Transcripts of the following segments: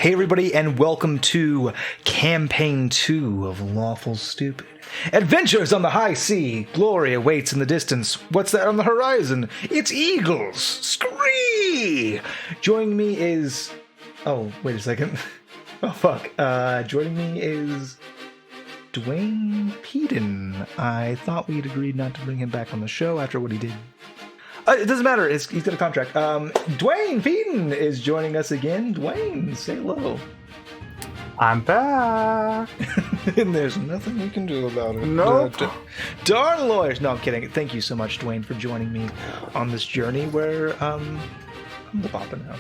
Hey everybody, and welcome to Campaign 2 of Lawful Stupid. Adventures on the high sea, glory awaits in the distance. What's that on the horizon? It's eagles! Scree! Joining me is... Oh, wait a second. Oh, fuck. Joining me is... Dwayne Peden. I thought we'd agreed not to bring him back on the show after what he did. It doesn't matter. He's got a contract. Dwayne Peden is joining us again. Dwayne, say hello. I'm back. And there's nothing we can do about it. Nope. Darn lawyers. No, I'm kidding. Thank you so much, Dwayne, for joining me on this journey where I'm the papa now.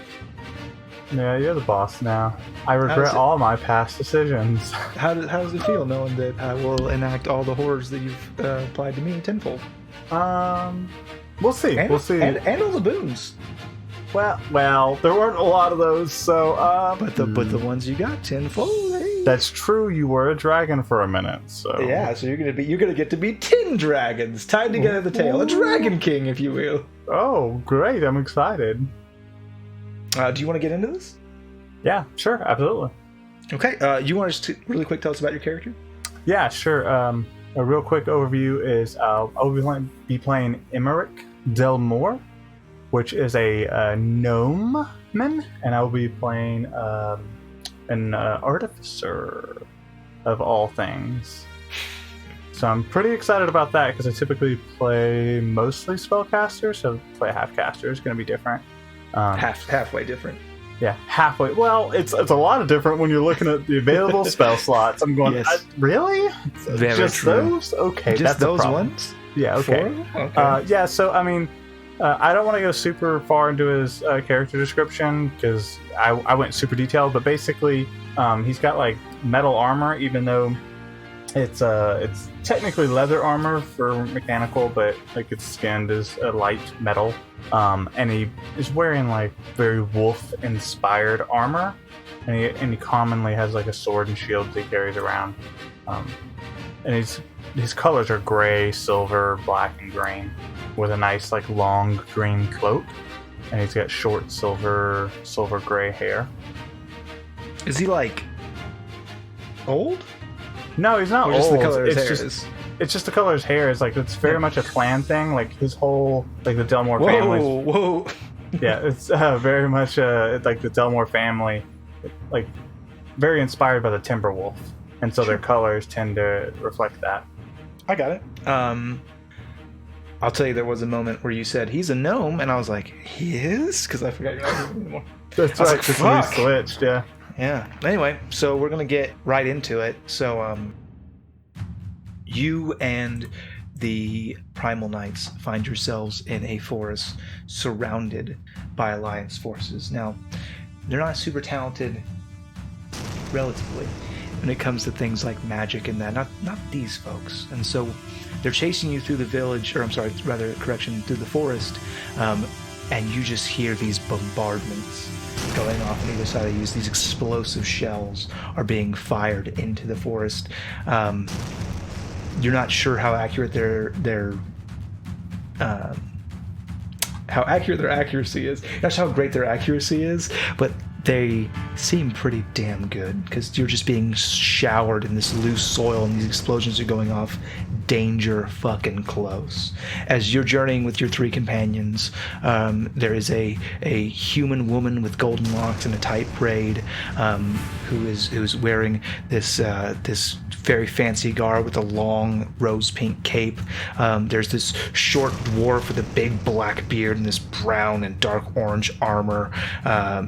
Yeah, you're the boss now. I regret all my past decisions. How does it feel knowing that I will enact all the horrors that you've applied to me tenfold? We'll see. We'll see. And all the boons. Well, there weren't a lot of those, so But the ones you got tenfold. Hey. That's true. You were a dragon for a minute, so yeah. So you're gonna get to be 10 dragons tied together at the tail, a dragon king, if you will. Oh, great! I'm excited. Do you want to get into this? Yeah, sure, absolutely. Okay. You want to just really quick tell us about your character? Yeah, sure. A real quick overview is I'll be playing Emmerich Delmor, which is a gnome man, and I will be playing an artificer of all things. So I'm pretty excited about that because I typically play mostly spellcasters, so play half caster is going to be different. Halfway different. Yeah, halfway. Well, it's a lot of different when you're looking at the available spell slots. I'm going, yes. Really? Very just true. Those? Okay, just that's those a problem. ones? Yeah, okay. 4? Okay. Yeah, so, I mean, I don't want to go super far into his character description because I went super detailed, but basically, he's got, like, metal armor, even though it's technically leather armor for mechanical, but, like, it's skinned as a light metal. And he is wearing like very wolf-inspired armor, and he commonly has like a sword and shield that he carries around. And his colors are gray, silver, black, and green, with a nice like long green cloak, and he's got short silver gray hair. Is he like old? No, he's not or old. Just the color of his it's hair just is? It's just the color of his hair. It's like it's very much a clan thing. Like his whole like the Delmor family. Whoa! Yeah, it's very much like the Delmor family, like very inspired by the Timberwolf, and so their colors tend to reflect that. I got it. I'll tell you, there was a moment where you said he's a gnome, and I was like, he is, because I forgot your name anymore. That's right. Like, fuck. We switched. Yeah. Yeah. Anyway, so we're gonna get right into it. So you and the Primal Knights find yourselves in a forest surrounded by Alliance forces. Now, they're not super talented, relatively, when it comes to things like magic and that. Not these folks. And so they're chasing you through the village, or I'm sorry, rather, correction, through the forest, and you just hear these bombardments going off on either side of you. These explosive shells are being fired into the forest. You're not sure how accurate their accuracy is. Not sure how great their accuracy is, but they seem pretty damn good because you're just being showered in this loose soil and these explosions are going off danger fucking close. As you're journeying with your 3 companions, there is a human woman with golden locks and a tight braid who's wearing this very fancy garb with a long rose pink cape. There's this short dwarf with a big black beard and this brown and dark orange armor.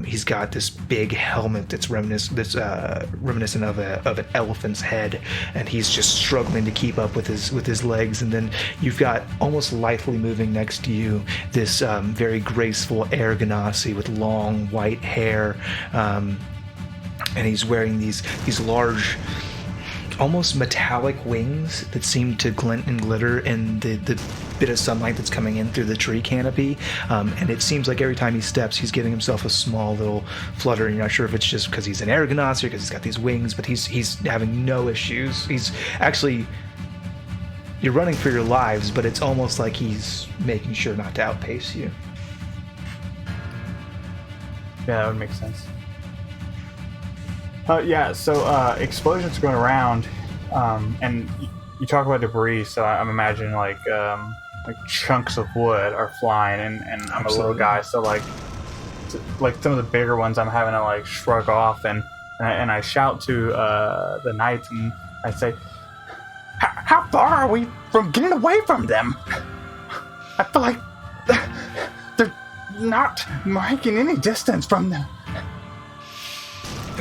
He's got this big helmet that's reminiscent of an elephant's head, and he's just struggling to keep up with his legs. And then you've got, almost lithely moving next to you, this very graceful Air Ganassi with long white hair, and he's wearing these large, almost metallic wings that seem to glint and glitter in the bit of sunlight that's coming in through the tree canopy, and it seems like every time he steps he's giving himself a small little flutter, and you're not sure if it's just because he's an Air Ganassi or because he's got these wings, but he's having no issues. He's actually, you're running for your lives, but it's almost like he's making sure not to outpace you. Yeah, that would make sense. Yeah, so explosions are going around, and you talk about debris, so I'm imagining like chunks of wood are flying, and I'm a little guy, so like some of the bigger ones I'm having to like shrug off, and I shout to the knights, and I say, how far are we from getting away from them? I feel like they're not making any distance from them.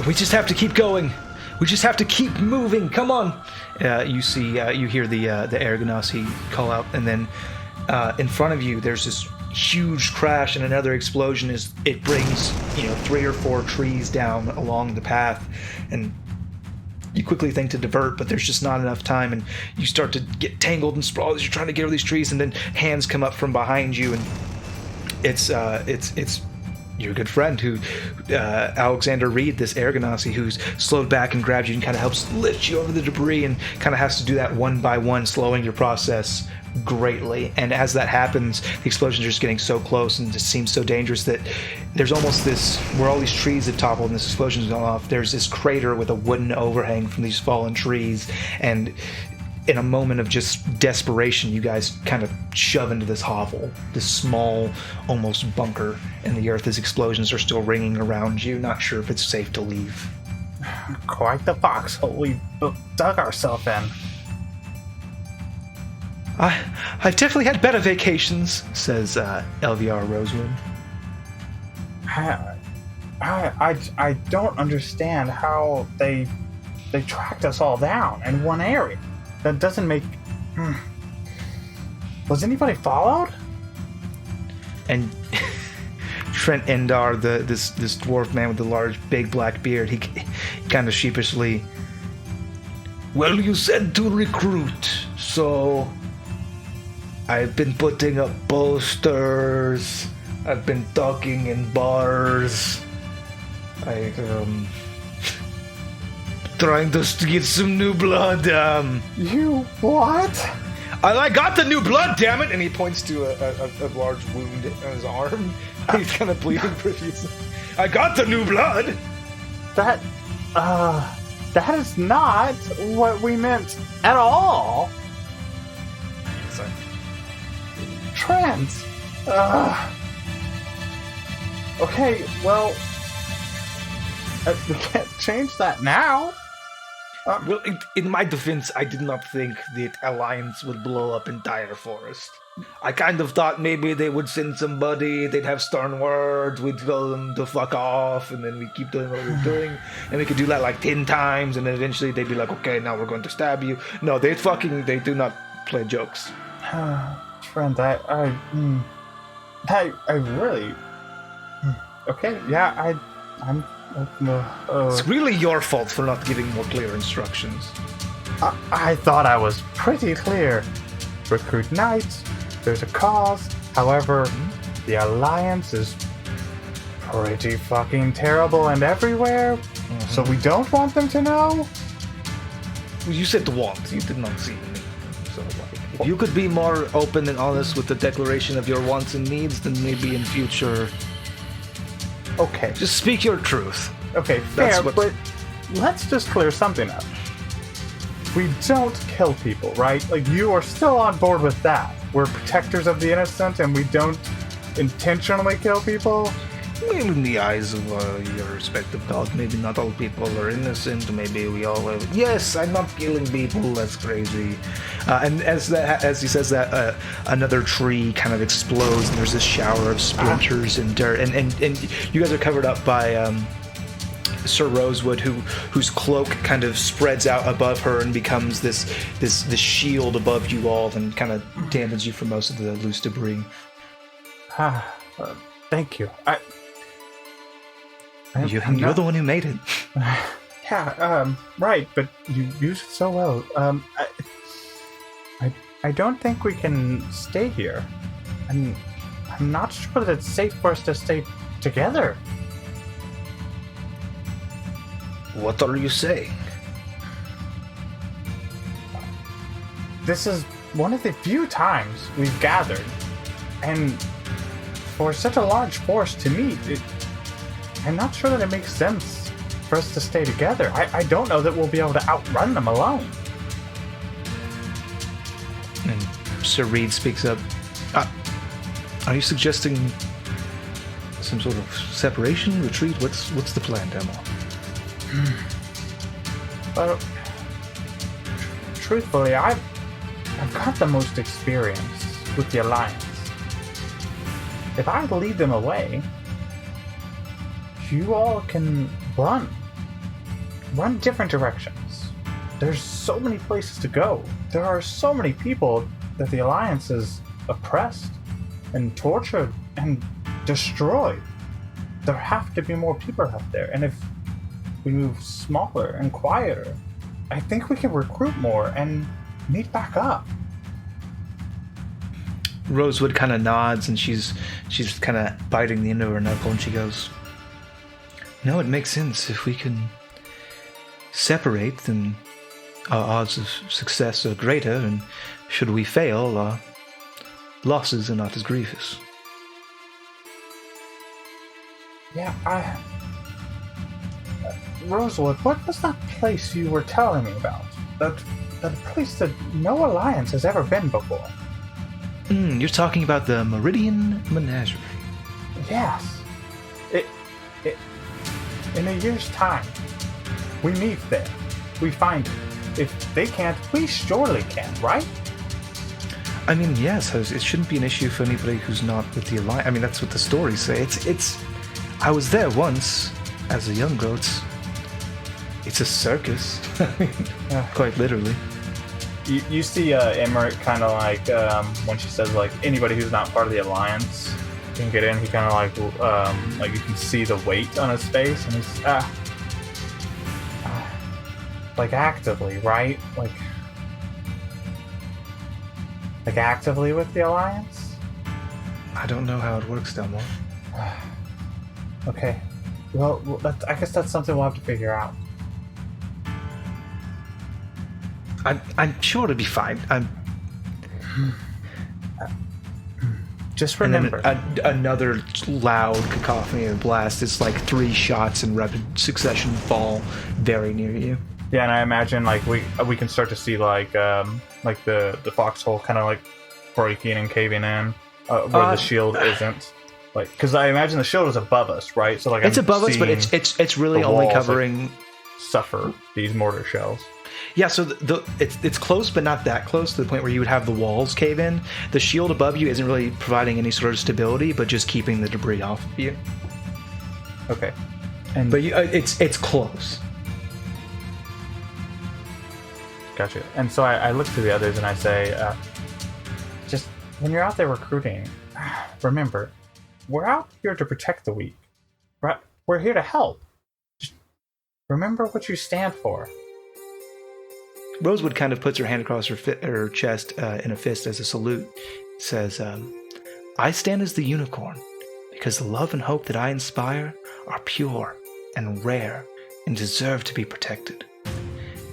We just have to keep going. We just have to keep moving. Come on. You hear the air ganassi call out, and then in front of you, there's this huge crash and another explosion as it brings 3 or 4 trees down along the path, and you quickly think to divert, but there's just not enough time, and you start to get tangled and sprawled as you're trying to get over these trees, and then hands come up from behind you, and it's your good friend who Alexander Reed, this air ganassi, who's slowed back and grabbed you and kind of helps lift you over the debris, and kind of has to do that one by one, slowing your process greatly. And as that happens, the explosions are just getting so close and just seems so dangerous that there's almost this, where all these trees have toppled and this explosion's gone off, there's this crater with a wooden overhang from these fallen trees, and in a moment of just desperation, you guys kind of shove into this hovel, this small, almost bunker in the earth as explosions are still ringing around you, not sure if it's safe to leave. Quite the foxhole we dug ourselves in. I've definitely had better vacations, says LVR Rosewood. I don't understand how they tracked us all down in one area. That doesn't make... Was anybody followed? And Trent Endar, this dwarf man with the large, big black beard, he kind of sheepishly... Well, you said to recruit, so... I've been putting up posters. I've been talking in bars. Trying to get some new blood. You what? I got the new blood, damn it! And he points to a large wound on his arm. He's kind of bleeding profusely. I got the new blood. That is not what we meant at all. Sorry. Trent. Okay, well, we can't change that now. Well, in my defense, I did not think the Alliance would blow up entire forest. I kind of thought maybe they would send somebody, they'd have stern words, we'd tell them to fuck off, and then we keep doing what we're doing, and we could do that like 10 times, and then eventually they'd be like, okay, now we're going to stab you. No, they do not play jokes. Friend, I really... Okay, yeah, I'm... It's really your fault for not giving more clear instructions. I thought I was pretty clear. Recruit knights, there's a cause. However, the Alliance is pretty fucking terrible and everywhere, so we don't want them to know? Well, you said want, you did not see me. So, if you could be more open and honest with the declaration of your wants and needs, then maybe in future... Okay. Just speak your truth. Okay, fair, but let's just clear something up. We don't kill people, right? Like, you are still on board with that. We're protectors of the innocent, and we don't intentionally kill people? Maybe in the eyes of your respective gods, maybe not all people are innocent, maybe we all have... Yes, I'm not killing people, that's crazy. And as he says that, another tree kind of explodes, and there's this shower of splinters and dirt, and you guys are covered up by Sir Rosewood, whose cloak kind of spreads out above her and becomes this shield above you all, and kind of dampens you from most of the loose debris. Thank you. You're the one who made it. Yeah, right, but you used it so well. I don't think we can stay here. I'm not sure that it's safe for us to stay together. What are you saying? This is one of the few times we've gathered, and for such a large force to meet, I'm not sure that it makes sense for us to stay together. I don't know that we'll be able to outrun them alone. And Sir Reed speaks up. Are you suggesting some sort of separation, retreat? What's the plan, Delmor? Well, truthfully, I've got the most experience with the Alliance. If I lead them away, you all can run different directions. There's so many places to go. There are so many people that the Alliance has oppressed and tortured and destroyed. There have to be more people out there, and if we move smaller and quieter, I think we can recruit more and meet back up. Rosewood kind of nods, and she's kind of biting the end of her knuckle, and she goes, "No, it makes sense. If we can separate, then our odds of success are greater, and should we fail, our losses are not as grievous." Yeah, Rosewood, what was that place you were telling me about? That place that no Alliance has ever been before. You're talking about the Meridian Menagerie. Yes. In a year's time, we meet there. We find it. If they can't, we surely can, right? I mean, yes, it shouldn't be an issue for anybody who's not with the Alliance. I mean, that's what the stories say. It's. I was there once as a young girl. It's a circus, quite literally. You see Emmerich kind of like when she says like anybody who's not part of the Alliance can get in. He kind of like you can see the weight on his face, and he's like actively, right? Like actively with the Alliance. I don't know how it works, Delmor. Okay, well, I guess that's something we'll have to figure out. I'm sure it'll be fine. Just remember. And then another loud cacophony and blast. It's like 3 shots in rapid succession fall very near you. Yeah, and I imagine like we can start to see like the foxhole kind of like breaking and caving in where the shield isn't. Like, because I imagine the shield is above us, right? So like it's above us, but it's really only covering like, suffer these mortar shells. Yeah, so it's close, but not that close to the point where you would have the walls cave in. The shield above you isn't really providing any sort of stability, but just keeping the debris off of you. Okay, but it's close. Gotcha. And so I look to the others and I say, just when you're out there recruiting, remember, we're out here to protect the weak. Right? We're here to help. Just remember what you stand for. Rosewood kind of puts her hand across her chest in a fist as a salute. Says, "I stand as the unicorn because the love and hope that I inspire are pure and rare and deserve to be protected."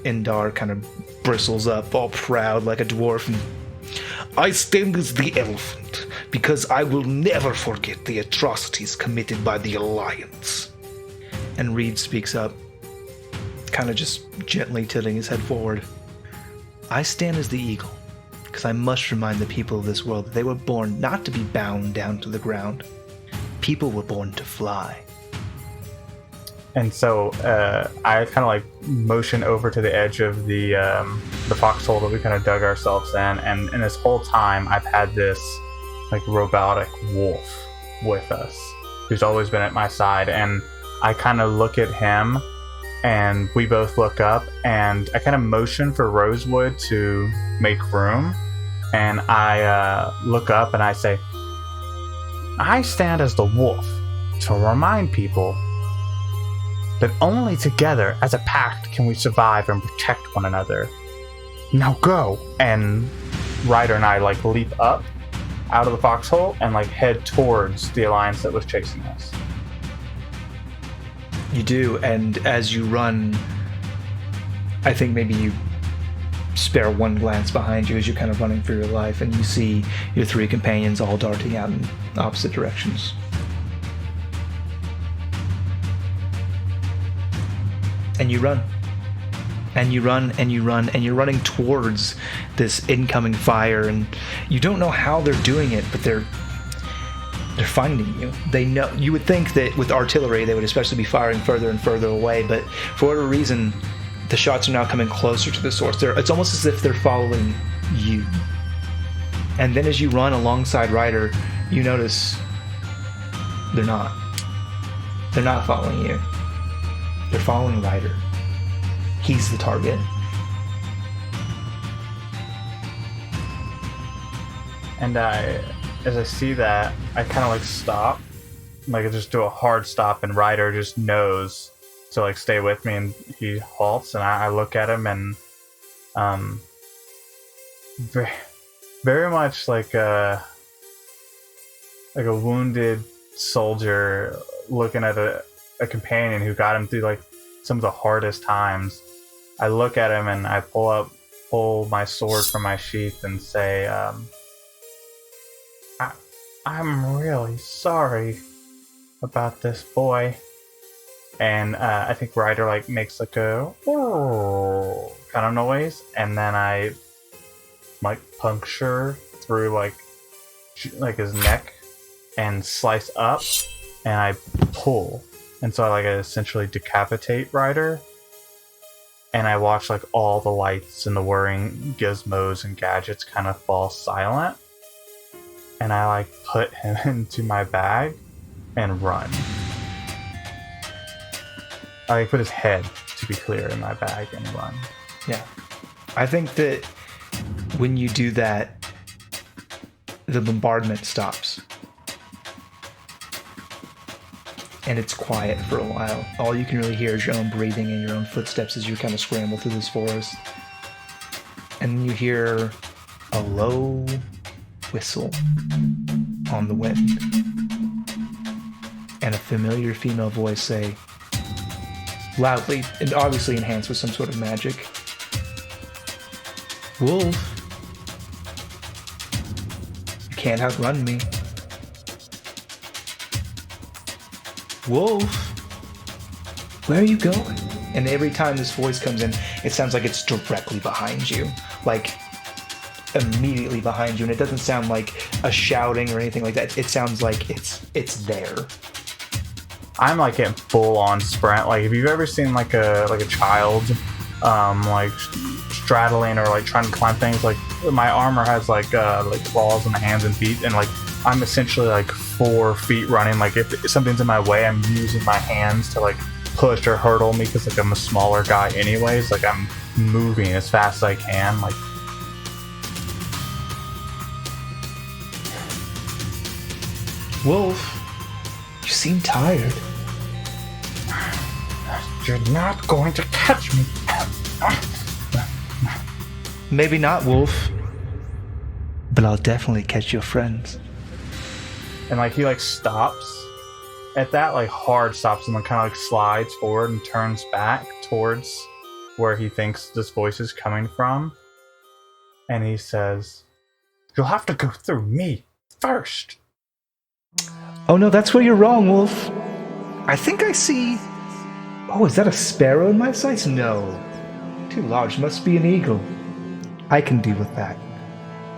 Indar kind of bristles up, all proud like a dwarf. And, "I stand as the elephant because I will never forget the atrocities committed by the Alliance." And Reed speaks up, kind of just gently tilting his head forward. "I stand as the eagle, because I must remind the people of this world that they were born not to be bound down to the ground. People were born to fly." And so I kind of like motion over to the edge of the foxhole that we kind of dug ourselves in, and this whole time I've had this like robotic wolf with us, who's always been at my side, and I kind of look at him. And we both look up, and I kind of motion for Rosewood to make room. And I look up and I say, "I stand as the wolf to remind people that only together as a pact can we survive and protect one another. Now go!" And Ryder and I like leap up out of the foxhole and like head towards the Alliance that was chasing us. You do, and as you run, I think maybe you spare one glance behind you as you're kind of running for your life, and you see your 3 companions all darting out in opposite directions. and you run. And you run, and you run, and you're running towards this incoming fire, and you don't know how they're doing it, but they're finding you. They know. You would think that with artillery they would especially be firing further and further away, but for whatever reason, the shots are now coming closer to the source. It's almost as if they're following you. And then as you run alongside Ryder, you notice they're not. They're not following you. They're following Ryder. He's the target. And as I see that, I kind of like stop. Like I just do a hard stop, and Ryder just knows to like stay with me, and he halts, and I look at him, and very, very much like a wounded soldier looking at a companion who got him through like some of the hardest times. I look at him and I pull my sword from my sheath and say, I'm really sorry about this boy. And I think Ryder like makes like a kind of noise, and then I like puncture through like his neck and slice up, and I pull, and so I essentially decapitate Ryder. And I watch like all the lights and the whirring gizmos and gadgets kind of fall silent. And I like put him into my bag and run. I put his head, to be clear, in my bag and run. Yeah. I think that when you do that, the bombardment stops. And it's quiet for a while. All you can really hear is your own breathing and your own footsteps as you kind of scramble through this forest. And then you hear a low whistle on the wind. And a familiar female voice say, loudly, and obviously enhanced with some sort of magic, Wolf, you can't outrun me. Wolf, where are you going? And every time this voice comes in, it sounds like it's directly behind you. Like, immediately behind you. And it doesn't sound like a shouting or anything like that. It sounds like it's there. I'm like in full on sprint. Like, if you've ever seen like a child like straddling or like trying to climb things, like my armor has like claws on the hands and feet, and like I'm essentially like 4 feet running. Like if something's in my way, I'm using my hands to like push or hurdle me, because like I'm a smaller guy anyways. Like I'm moving as fast as I can. Like, Wolf, you seem tired. You're not going to catch me. Maybe not, Wolf. But I'll definitely catch your friends. And like he like stops at that, like hard stops, and then kind of like slides forward and turns back towards where he thinks this voice is coming from. And he says, "You'll have to go through me first." Oh no, that's where you're wrong, Wolf. I think I see... Oh, is that a sparrow in my sights? No. Too large, must be an eagle. I can deal with that.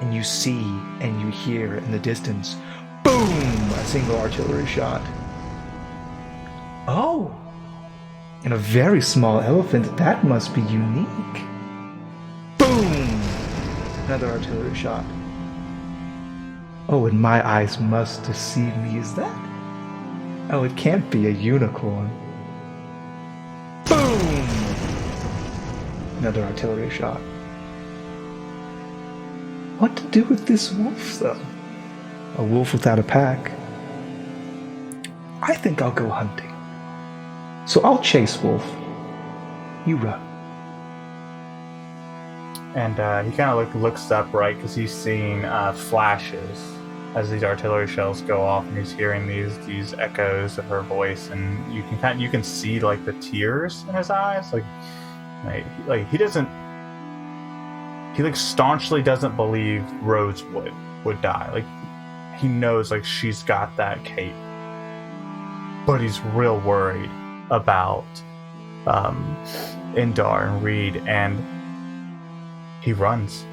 And you see and you hear in the distance, boom, a single artillery shot. Oh, and a very small elephant, that must be unique. Boom, another artillery shot. Oh, and my eyes must deceive me, is that? Oh, it can't be a unicorn. Boom! Another artillery shot. What to do with this wolf, though? A wolf without a pack. I think I'll go hunting. So I'll chase Wolf. You run. And he kind of like looks up, right, because he's seeing flashes as these artillery shells go off, and he's hearing these echoes of her voice, and you can see like the tears in his eyes, like he like staunchly doesn't believe Rose would die. Like he knows like she's got that cape, but he's real worried about Indar and Reed, and he runs,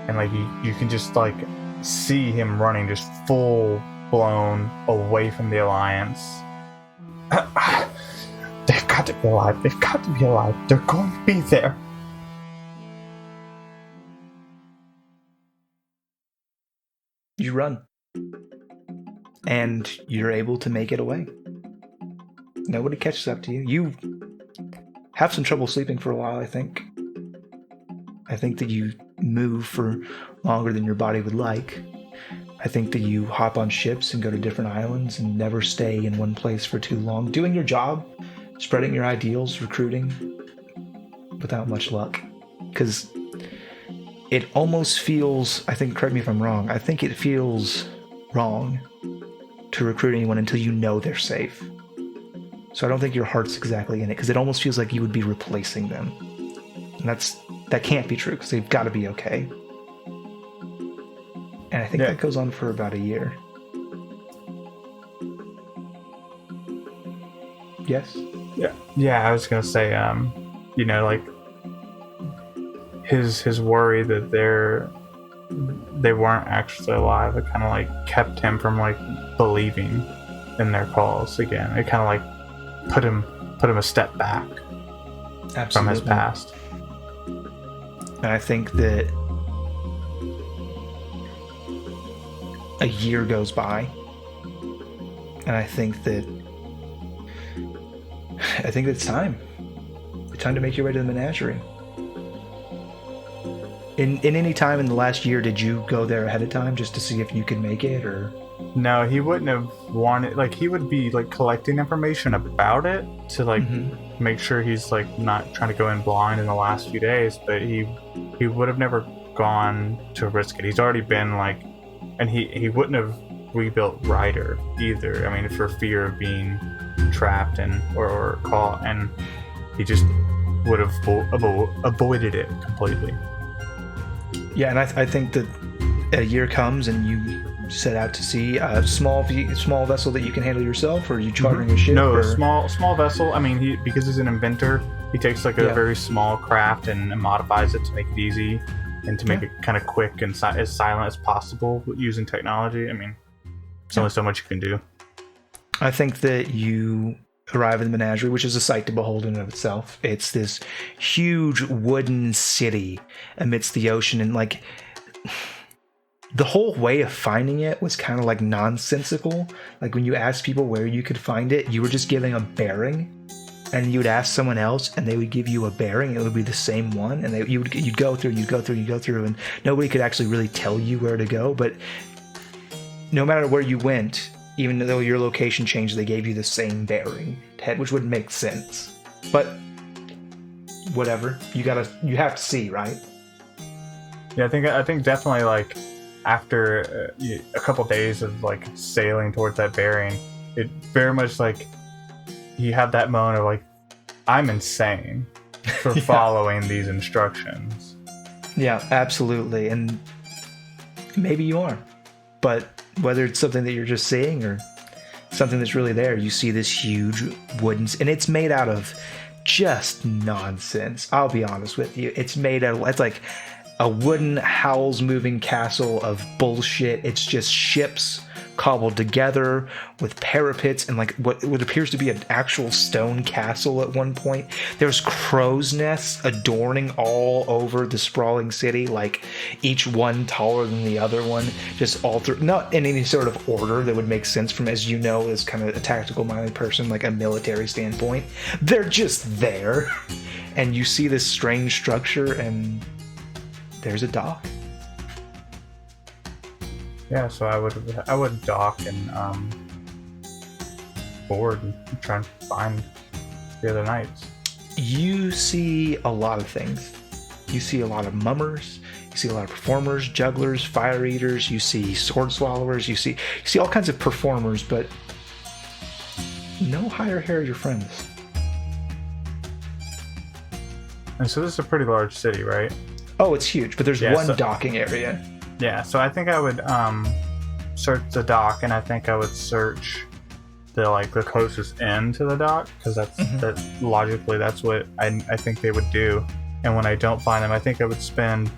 and like you can just like see him running just full blown away from the Alliance. They've got to be alive. They've got to be alive. They're going to be there. You run. And you're able to make it away. Nobody catches up to you. You have some trouble sleeping for a while, I think. I think that you move for longer than your body would like. I think that you hop on ships and go to different islands and never stay in one place for too long, doing your job, spreading your ideals, recruiting, without much luck. Because it almost feels, I think, correct me if I'm wrong, I think it feels wrong to recruit anyone until you know they're safe. So I don't think your heart's exactly in it, because it almost feels like you would be replacing them. And that can't be true, because they've got to be okay. And I think that goes on for about a year. Yes? Yeah, I was gonna say, like his worry that they weren't actually alive, it kind of like kept him from like believing in their calls again. It kind of like put him a step back. Absolutely. From his past. And I think that a year goes by, and I think that it's time. It's time to make your way to the menagerie. In any time in the last year, did you go there ahead of time just to see if you could make it, or? No, he wouldn't have wanted. Like, he would be like collecting information about it to like make sure he's like not trying to go in blind in the last few days. But he would have never gone to risk it. He's already been like, and he wouldn't have rebuilt Ryder either. I mean, for fear of being trapped and or caught, and he just would have avoided it completely. Yeah, and I think that a year comes and you set out to sea a small vessel that you can handle yourself, or are you chartering a ship? No, or? small vessel. I mean, because he's an inventor, he takes like a very small craft and modifies it to make it easy and to make it kind of quick and as silent as possible using technology. I mean, there's only so much you can do. I think that you arrive in the menagerie, which is a sight to behold in and of itself. It's this huge wooden city amidst the ocean, and like the whole way of finding it was kind of like nonsensical. Like when you asked people where you could find it, you were just giving a bearing, and you would ask someone else and they would give you a bearing. It would be the same one, and you'd go through, and nobody could actually really tell you where to go. But no matter where you went, even though your location changed, they gave you the same bearing, which would make sense. But whatever, you have to see, right? Yeah, I think definitely like after a couple days of like sailing towards that bearing, it very much like you have that moment of like, I'm insane for following these instructions. Yeah, absolutely, and maybe you are, but whether it's something that you're just seeing or something that's really there, you see this huge wooden, and it's made out of just nonsense. I'll be honest with you. It's like a wooden Howl's Moving Castle of bullshit. It's just ships cobbled together with parapets and like what appears to be an actual stone castle at one point. There's crow's nests adorning all over the sprawling city, like each one taller than the other one, just all through, not in any sort of order that would make sense from, as you know, as kind of a tactical minded person, like a military standpoint. They're just there, and you see this strange structure, and there's a dock. Yeah, so I would dock and board and try and find the other knights. You see a lot of things. You see a lot of mummers. You see a lot of performers, jugglers, fire eaters. You see sword swallowers. You see all kinds of performers, but no higher hair your friends. And so this is a pretty large city, right? Oh, it's huge, but there's one docking area. Yeah, so I think I would search the dock, and I think I would search the closest end to the dock, because that logically that's what I think they would do. And when I don't find them, I think I would spend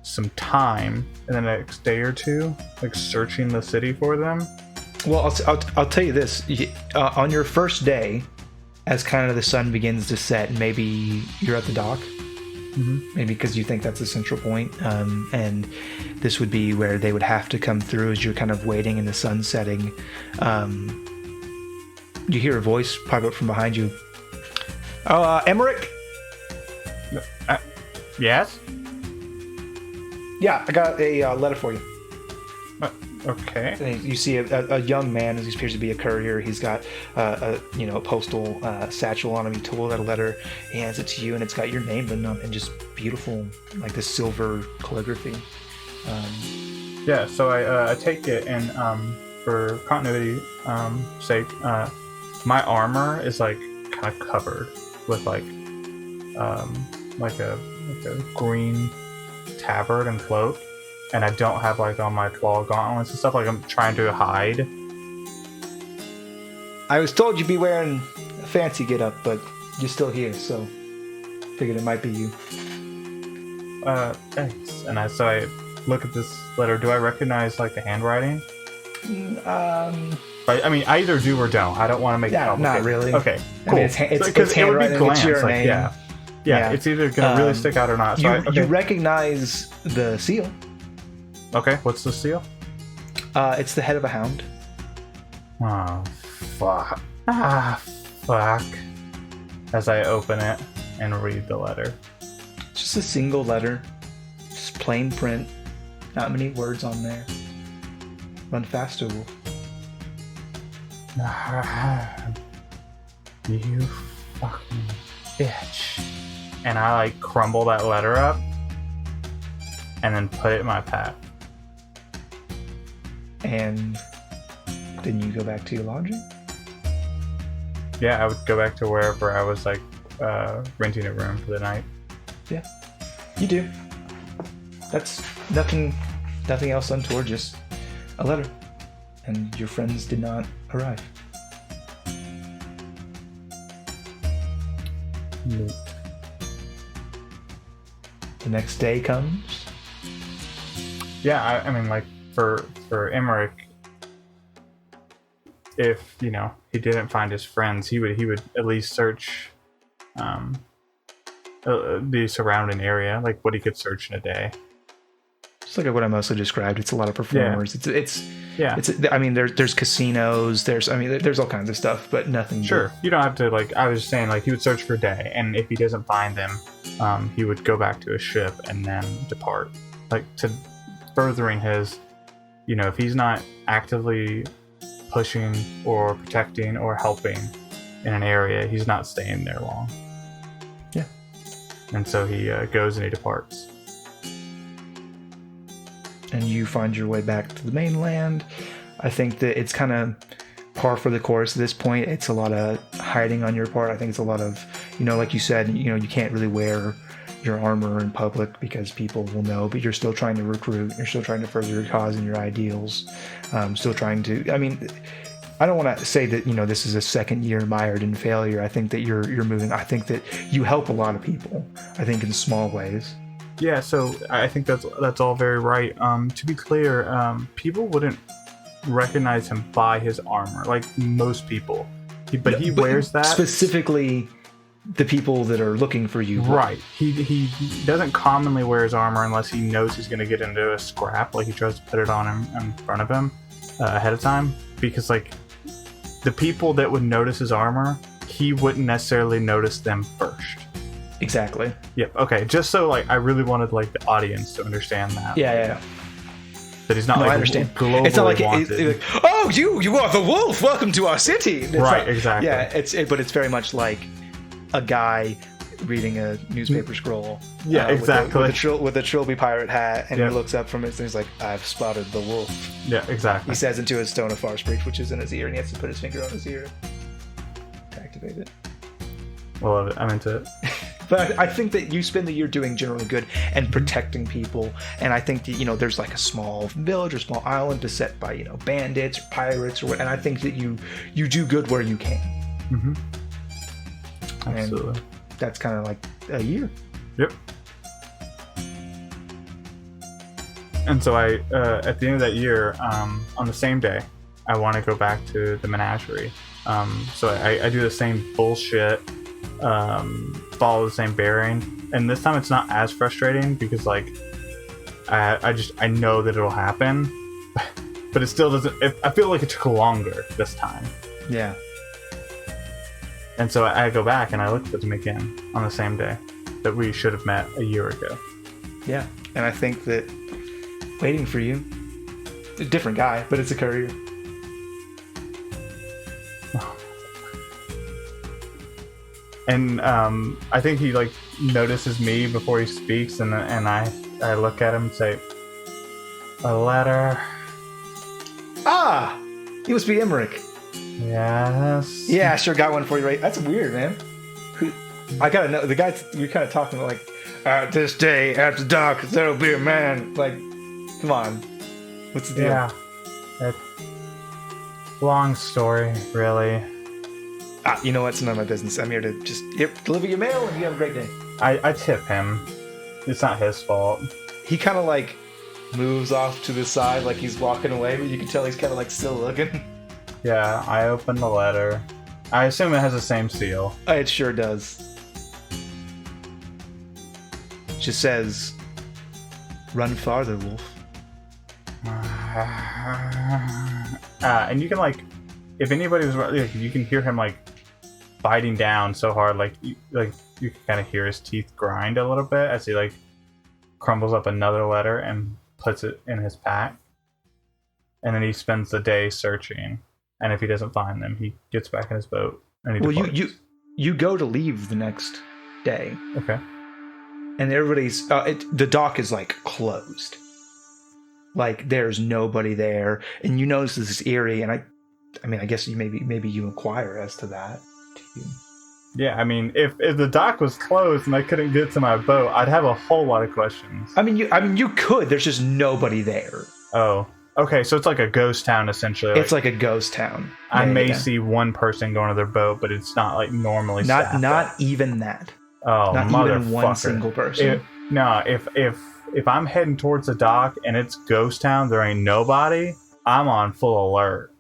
some time in the next day or two like searching the city for them. Well, I'll tell you this. On your first day, as kind of the sun begins to set, maybe you're at the dock. Maybe because you think that's the central point, and this would be where they would have to come through as you're kind of waiting in the sun setting. You hear a voice pop up from behind you. Oh, Emmerich? Yes? Yeah, I got a letter for you. Okay. And you see a young man who appears to be a courier. He's got a postal satchel on him. He told out a letter. He hands it to you, and it's got your name written on it in just beautiful, like this silver calligraphy. Yeah. So I take it, and for continuity sake, my armor is like kind of covered with like a green tabard and cloak. And I don't have like on my claw gauntlets and stuff, like I'm trying to hide. I was told you'd be wearing a fancy get-up, but you're still here, so figured it might be you. Thanks. And so I look at this letter. Do I recognize like the handwriting? I mean, I either do or don't. I don't want to make it complicated. Not really. Okay, cool. I mean, it's it would be glanced, your like, name. Yeah, it's either gonna really stick out or not. So you recognize the seal. Okay, what's the seal? It's the head of a hound. Oh, fuck. Fuck. As I open it and read the letter. Just a single letter. Just plain print. Not many words on there. Run faster, Wolf. You fucking bitch. And I like crumble that letter up and then put it in my pack. And then you go back to your lodging? Yeah, I would go back to wherever I was like renting a room for the night. Yeah, you do. That's nothing else untoward, just a letter. And your friends did not arrive. Nope. The next day comes. Yeah, I mean, like for Emmerich, if he didn't find his friends, he would at least search the surrounding area, like what he could search in a day. Just look at what I mostly described. It's a lot of performers. Yeah. I mean, there's casinos. There's all kinds of stuff, but nothing. Sure, you don't have to I was saying he would search for a day, and if he doesn't find them, he would go back to his ship and then depart, to furthering his. If he's not actively pushing or protecting or helping in an area, he's not staying there long. Yeah. And so he goes and he departs. And you find your way back to the mainland. I think that it's kind of par for the course at this point. It's a lot of hiding on your part. I think it's a lot of, like you said, you can't really wear your armor in public because people will know, but you're still trying to recruit. You're still trying to further your cause and your ideals. Still trying to, I don't want to say that, this is a second year mired in failure. I think that you're moving. I think that you help a lot of people, I think, in small ways. Yeah, so I think that's all very right. To be clear, people wouldn't recognize him by his armor, like most people. But he wears that. Specifically, the people that are looking for you. Right. He doesn't commonly wear his armor unless he knows he's going to get into a scrap. Like, he tries to put it on him in front of him ahead of time. Because, the people that would notice his armor, he wouldn't necessarily notice them first. Exactly. Yep. Okay. Just so I really wanted the audience to understand that. Yeah. That he's not I understand. Globally it's not like, wanted. Oh, you are the wolf. Welcome to our city. It's right. Exactly. Yeah. But it's very much like a guy reading a newspaper scroll. Yeah. Exactly. With a trilby pirate hat, and he looks up from it, and he's like, "I've spotted the wolf." Yeah. Exactly. He says into his stone of Farspreach, which is in his ear, and he has to put his finger on his ear to activate it. I love it. I'm into it. But I think that you spend the year doing generally good and protecting people, and I think that there's like a small village or small island beset by bandits or pirates or what, and I think that you do good where you can. Mm-hmm. Absolutely. And that's kind of like a year. Yep. And so I, at the end of that year, on the same day, I want to go back to the menagerie. So I do the same bullshit. Follow the same bearing, and this time it's not as frustrating because like I know that it'll happen, but it still doesn't. I feel like it took longer this time. Yeah. And so I go back and I look at them again on the same day that we should have met a year ago. Yeah, and I think that waiting for you, a different guy, but it's a courier. And I think he like notices me before he speaks, and I look at him and say, "A letter." Ah, he must be Emmerich. Yes. Yeah, I sure got one for you. Right? That's weird, man. I gotta know the guy. We're kind of talking like, this day after dark, there'll be a man. Like, come on, what's the deal? Yeah. Long story, really. You know what? It's none of my business. I'm here to just deliver your mail and you have a great day. I tip him. It's not his fault. He kind of like moves off to the side like he's walking away, but you can tell he's kind of like still looking. Yeah, I open the letter. I assume it has the same seal. It sure does. It just says, "Run farther, wolf." And you can like, if anybody was, like, you can hear him like biting down so hard, like you can kind of hear his teeth grind a little bit as he like crumbles up another letter and puts it in his pack. And then he spends the day searching. And if he doesn't find them, he gets back in his boat and he departs. You go to leave the next day. Okay. And everybody's the dock is like closed. Like there's nobody there, and you notice this is eerie. And I mean, I guess you maybe you inquire as to that. Yeah, I mean, if the dock was closed and I couldn't get to my boat, I'd have a whole lot of questions. I mean, you could. There's just nobody there. Oh, okay. So it's like a ghost town, essentially. It's like a ghost town. I may see one person going to their boat, but it's not like normally. Not even that. Oh, not even one single person. If I'm heading towards the dock and it's ghost town, there ain't nobody. I'm on full alert.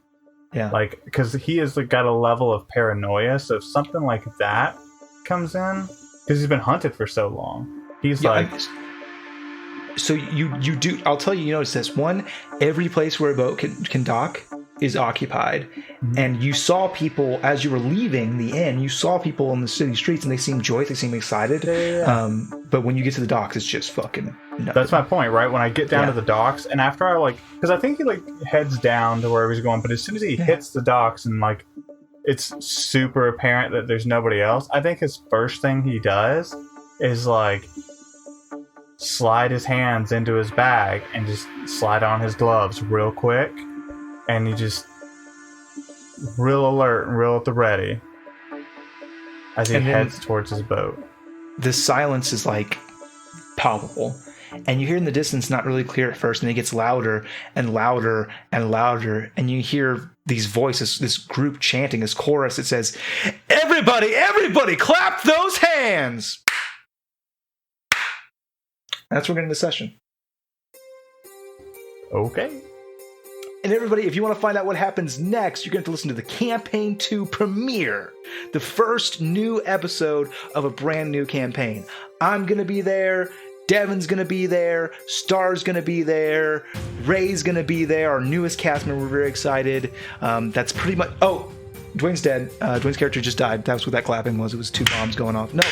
Yeah, like because he has like, got a level of paranoia. So if something like that comes in, because he's been hunted for so long, he's So you do. I'll tell you. You notice this one. Every place where a boat can dock is occupied, and you saw people as you were leaving the inn. You saw people on the city streets, and they seem joyous. They seem excited. Yeah. But when you get to the docks, it's just fucking nothing. That's my point, right? When I get down to the docks, and after I because I think he heads down to where he's going, but as soon as he hits the docks and it's super apparent that there's nobody else, I think his first thing he does is slide his hands into his bag and just slide on his gloves real quick, and he just real alert and real at the ready as he heads towards his boat. The silence is palpable, and you hear in the distance, not really clear at first, and it gets louder and louder and louder, and you hear these voices, this group chanting, this chorus. It says, everybody clap those hands. That's where we're getting the session. Okay. And everybody, if you want to find out what happens next, you're going to listen to the Campaign 2 premiere, the first new episode of a brand new campaign. I'm going to be there. Devin's going to be there. Star's going to be there. Ray's going to be there. Our newest cast member. We're very excited. That's pretty much... Oh, Dwayne's dead. Dwayne's character just died. That was what that clapping was. It was 2 bombs going off. No,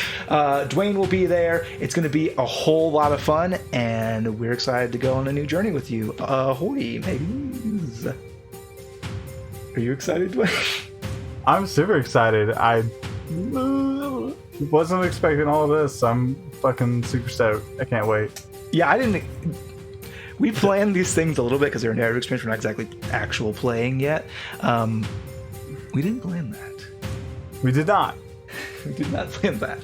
Dwayne will be there. It's going to be a whole lot of fun, and we're excited to go on a new journey with you. Ahoy, mateys. Are you excited, Dwayne? I'm super excited. I wasn't expecting all of this. I'm fucking super stoked. I can't wait. Yeah, I didn't... We planned these things a little bit because they're a narrative experience. We're not exactly actual playing yet. We didn't plan that. We did not. We did not plan that.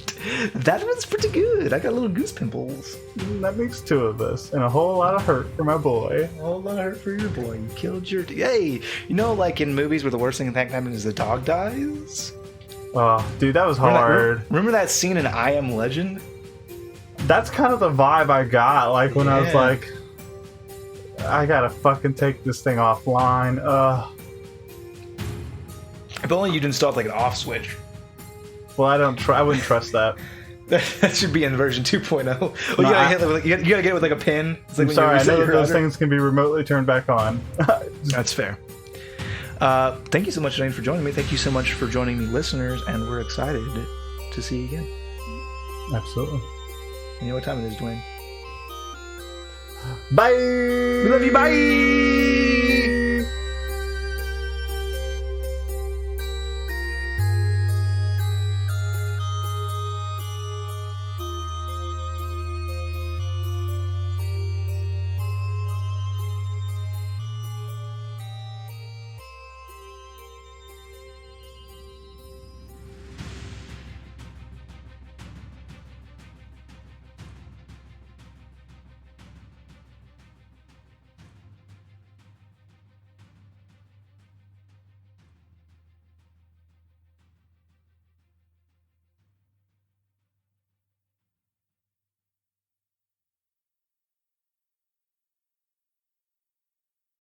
That was pretty good. I got little goose pimples. That makes 2 of us, and a whole lot of hurt for my boy. A whole lot of hurt for your boy. You killed your... Hey, you know, like in movies where the worst thing that can happen is the dog dies? Oh, dude, that was hard. Remember that scene in I Am Legend? That's kind of the vibe I got, like, when I was like, I gotta fucking take this thing offline. If only you'd installed, like, an off switch. Well, I wouldn't trust that. That should be in version 2.0. Well, you gotta get it with, like, a pin. It's like I'm sorry, I know that those things can be remotely turned back on. That's fair. Thank you so much, Jane, for joining me. Thank you so much for joining me, listeners, and we're excited to see you again. Absolutely. You know what time it is, Dwayne? Bye! We love you, bye!